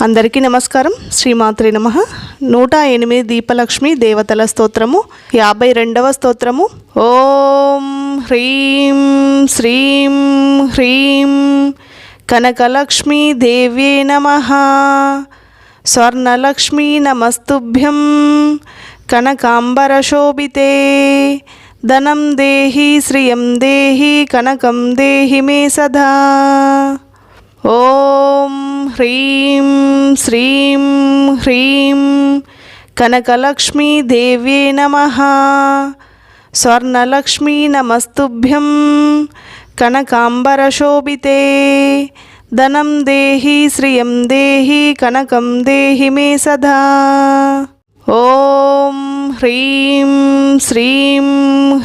అందరికీ నమస్కారం. శ్రీమాత్రే నమః. 108 దీపలక్ష్మి దేవతల స్తోత్రము 52వ స్తోత్రము. ఓం హ్రీం శ్రీం హ్రీం కనకలక్ష్మీ దేవ్యే నమః. స్వర్ణలక్ష్మీ నమస్తుభ్యం కనకాంబరశోభితే. ధనం దేహి శ్రియం దేహి కనకం దేహి మే సదా. ఓం హ్రీం శ్రీం హ్రీం కనకలక్ష్మీ దేవ్యే నమః. స్వర్ణలక్ష్మీ నమస్తుభ్యం కనకాంబరశోభితే. ధనం దేహి శ్రియం దేహి కనకం దేహి మే సదా. ఓం హ్రీం శ్రీం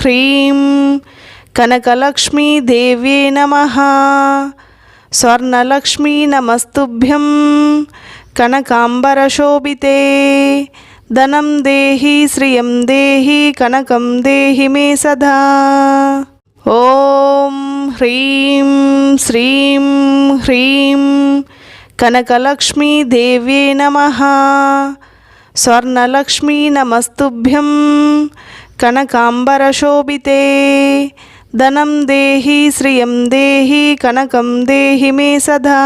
హ్రీం కనకలక్ష్మీ దేవ్యే నమః. స్వర్ణలక్ష్మీ నమస్తుభ్యం కనకాంబరశోభితే. ధనం దేహి శ్రియం దేహి కనకం దేహి మే సదా. ఓం హ్రీం శ్రీం హ్రీం కనకలక్ష్మీ దేవ్యే నమః. స్వర్ణలక్ష్మీ నమస్తుభ్యం కనకాంబరశోభితే. ధనం దేహి శ్రియం దేహి కనకం దేహి మే సదా.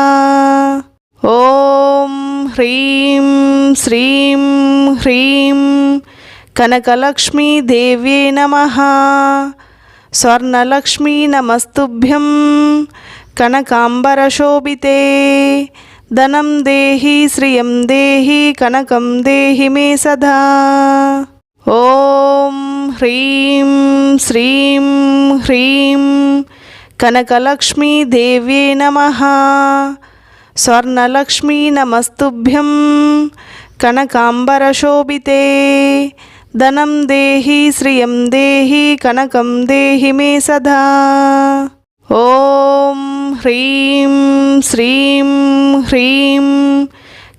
ఓం హ్రీం శ్రీం హ్రీం కనకలక్ష్మీ దేవ్యే నమః. స్వర్ణలక్ష్మీ నమస్తుభ్యం కనకాంబరశోభితే. ధనం దేహి శ్రియం దేహి కనకం దేహి మే సదా. ఓం హ్రీం శ్రీం హ్రీం కనకలక్ష్మీ దేవ్యే నమః. స్వర్ణలక్ష్మీ నమస్తుభ్యం కనకాంబరశోభితే. ధనం దేహి శ్రియం దేహి కనకం దేహి మే సదా. ఓం హ్రీం శ్రీం హ్రీం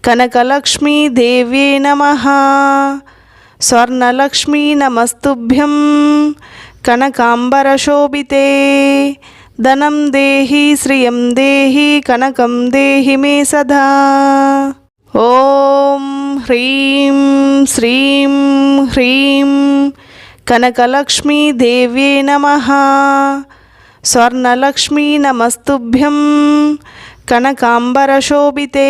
కనకలక్ష్మీ దేవ్యే నమః. స్వర్ణలక్ష్మీ నమస్తుభ్యం కనకాంబరశోభితే. ధనం దేహి శ్రియం దేహి కనకం దేహి మే సదా. ఓం హ్రీం శ్రీం హ్రీం కనకలక్ష్మీ దేవ్యే నమః. స్వర్ణలక్ష్మీ నమస్తుభ్యం కనకాంబరశోభితే.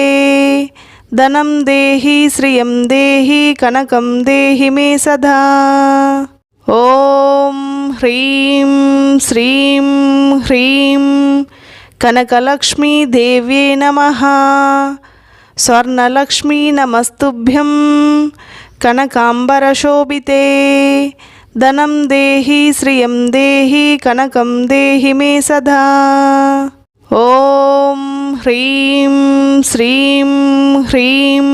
ధనం దేహి శ్రియం దేహి కనకం దేహి మే సదా. ఓం హ్రీం శ్రీం హ్రీం కనకలక్ష్మీ దేవ్యే నమః. స్వర్ణలక్ష్మీ నమస్తుభ్యం కనకాంబరశోభితే. ధనం దేహి శ్రియం దేహి కనకం దేహి మే సదా. ఓం హ్రీం శ్రీం హ్రీం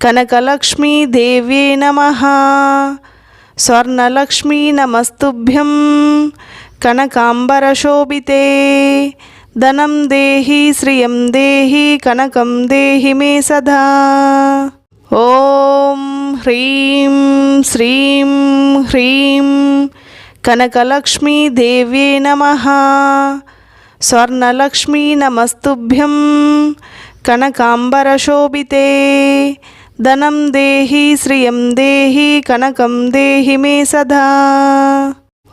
కనకలక్ష్మీ దేవ్యే నమః. స్వర్ణలక్ష్మీ నమస్తుభ్యం కనకాంబరశోభితే. ధనం దేహి శ్రియం దేహి కనకం దేహి మే సదా. ఓం హ్రీం శ్రీం హ్రీం కనకలక్ష్మీ దేవ్యే నమః. స్వర్ణలక్ష్మీ నమస్తుభ్యం కనకాంబరశోభితే. ధనం దేహి శ్రియం దేహి కనకం దేహి మే సదా.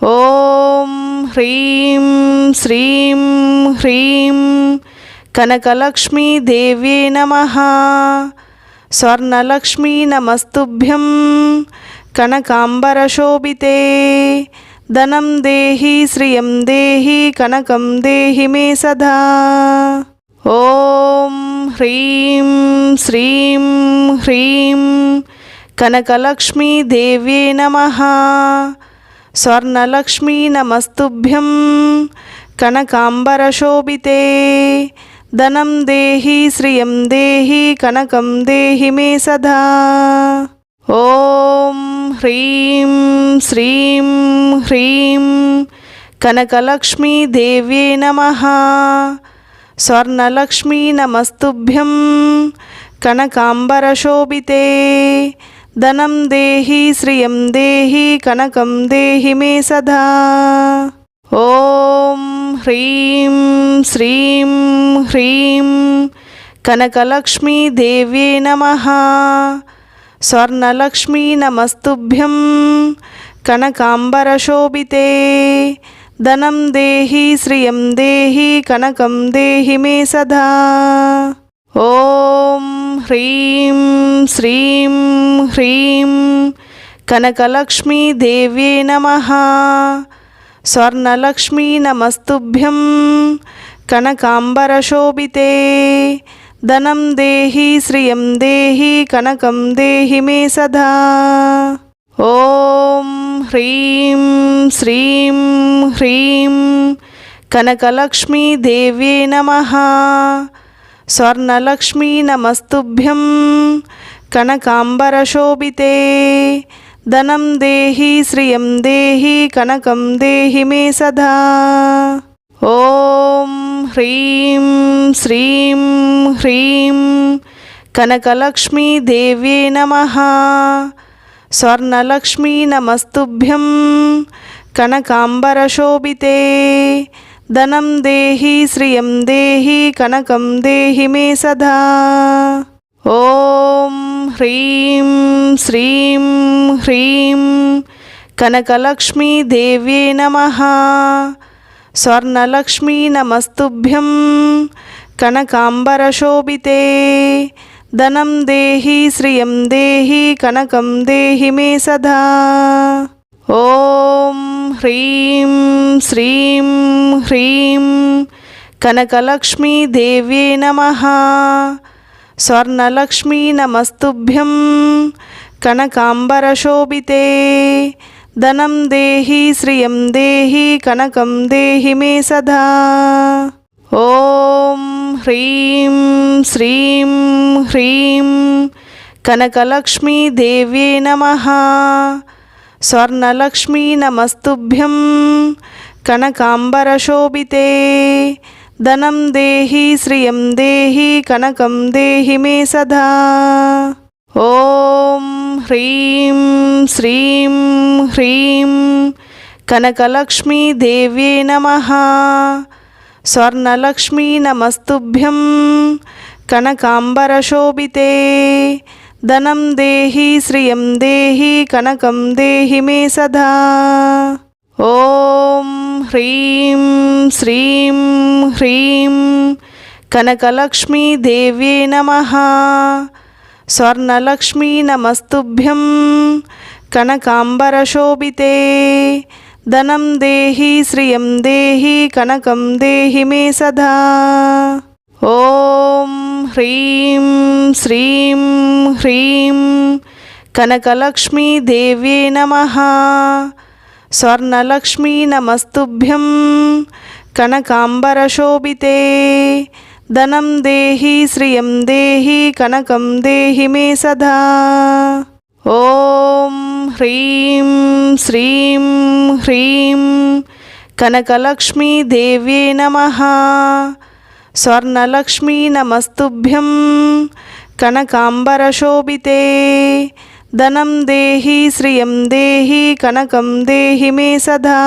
ఓం హ్రీం శ్రీం హ్రీం కనకలక్ష్మీ దేవ్యే నమః. స్వర్ణలక్ష్మీ నమస్తుభ్యం కనకాంబరశోభితే. ధనం దేహి శ్రియం దేహి కనకం దేహి మే సదా. ఓం హ్రీం శ్రీం హ్రీం కనకలక్ష్మీ దేవ్యే నమః. స్వర్ణలక్ష్మీ నమస్తుభ్యం కనకాంబరశోభితే. ధనం దేహి శ్రియం దేహి కనకం దేహి మే సదా. ఓం హ్రీం శ్రీం హ్రీం కనకలక్ష్మీ దేవ్యే నమః. స్వర్ణలక్ష్మీ నమస్తుభ్యం కనకాంబరశోభితే. ధనం దేహి శ్రియం దేహి కనకం దేహి మే సదా. ఓం హ్రీం శ్రీం హ్రీం కనకలక్ష్మీ దేవ్యే నమః. స్వర్ణలక్ష్మీ నమస్తుభ్యం కనకాంబరశోభితే. ధనం దేహి శ్రియం దేహి కనకం దేహి మే సదా. ఓం హ్రీం శ్రీం హ్రీం కనకలక్ష్మీ దేవ్యే నమః. స్వర్ణలక్ష్మీ నమస్తుభ్యం కనకాంబరశోభితే. ధనం దేహి శ్రియం దేహి కనకం దేహి మే సదా. ఓం హ్రీం శ్రీం హ్రీం కనకలక్ష్మీ దేవ్యే నమః. స్వర్ణలక్ష్మీ నమస్తుభ్యం కనకాంబరశోభితే. ధనం దేహి శ్రియం దేహి కనకం దేహి మే సదా. ఓం హ్రీం శ్రీం హ్రీం కనకలక్ష్మీ దేవ్యే నమః. స్వర్ణలక్ష్మీ నమస్తుభ్యం కనకాంబరశోభితే. ధనం దేహి శ్రియం దేహి కనకం దేహి మే సదా. ఓం హ్రీం శ్రీం హ్రీం కనకలక్ష్మీ దేవ్యే నమః. స్వర్ణలక్ష్మీ నమస్తుభ్యం కనకాంబరశోభితే. ధనం దేహి శ్రియం దేహి కనకం దేహి మే సదా. ఓం హ్రీం శ్రీం హ్రీం కనకలక్ష్మీ దేవ్యే నమః. స్వర్ణలక్ష్మీ నమస్తుభ్యం కనకాంబరశోభితే. ధనం దేహి శ్రియం దేహి కనకం దేహి మే సదా. ఓం హ్రీం శ్రీం హ్రీం కనకలక్ష్మీ దేవ్యే నమః. స్వర్ణలక్ష్మీ నమస్తుభ్యం కనకాంబరశోభితే. ధనం దేహి శ్రియం దేహి కనకం దేహి మే సదా. ఓం హ్రీం శ్రీం హ్రీం కనకలక్ష్మీ దేవ్యే నమః. స్వర్ణలక్ష్మీ నమస్తుభ్యం కనకాంబరశోభితే. ధనం దేహి శ్రియం దేహి కనకం దేహి మే సదా. ఓం హ్రీం శ్రీం హ్రీం కనకలక్ష్మీ దేవ్యే నమః. స్వర్ణలక్ష్మీ నమస్తుభ్యం కనకాంబరశోభితే. ధనం దేహి శ్రియం దేహి కనకం దేహి మే సదా. ఓం హ్రీం శ్రీం హ్రీం కనకలక్ష్మీ దేవ్యే నమః. స్వర్ణలక్ష్మీ నమస్తుభ్యం కనకాంబరశోభితే. ధనం దేహి శ్రియం దేహి కనకం దేహి మే సదా. ఓం హ్రీం శ్రీం హ్రీం కనకలక్ష్మీ దేవ్యే నమః. స్వర్ణలక్ష్మీ నమస్తుభ్యం కనకాంబరశోభితే. ధనం దేహి శ్రియం దేహి కనకం దేహి మే సదా.